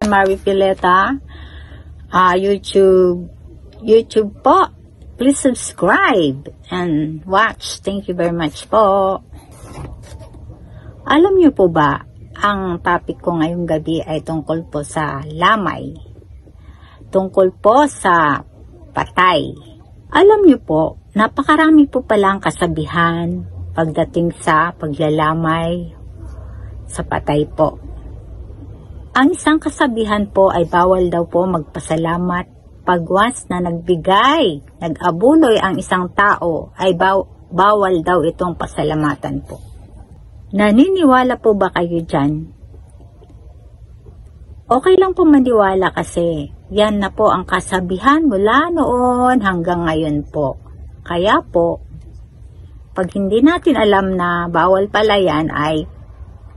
Mary Pileta. YouTube po. Please subscribe and watch. Thank you very much po. Alam niyo po ba, ang topic ko ngayong gabi ay tungkol po sa lamay. Tungkol po sa patay. Alam niyo po, napakarami po palang kasabihan pagdating sa paglalamay sa patay po. Ang isang kasabihan po ay bawal daw po magpasalamat pag once na nagbigay, nag-abuloy ang isang tao ay bawal daw itong pasalamatan po. Naniniwala po ba kayo dyan? Okay lang po maniwala kasi yan na po ang kasabihan mula noon hanggang ngayon po. Kaya po, pag hindi natin alam na bawal pala yan ay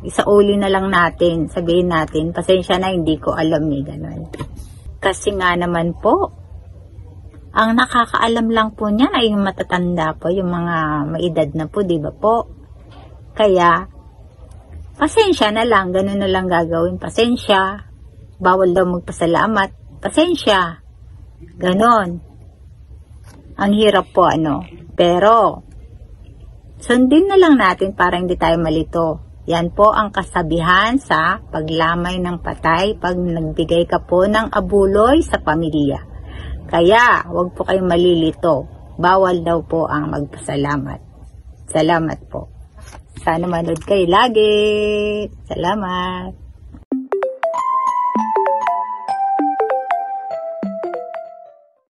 isauli na lang natin, sabihin natin, pasensya na hindi ko alam ganun. Kasi nga naman po, ang nakakaalam lang po niyan ay yung matatanda po, yung mga maedad na po, di ba po? Kaya, pasensya na lang, ganun na lang gagawin, pasensya, bawal daw magpasalamat, pasensya, ganon. Ang hirap po pero, sundin na lang natin para hindi tayo malito. Yan po ang kasabihan sa paglamay ng patay pag nagbigay ka po ng abuloy sa pamilya. Kaya, huwag po kayong malilito. Bawal daw po ang magpasalamat. Salamat po. Sana manood kayo lagi. Salamat.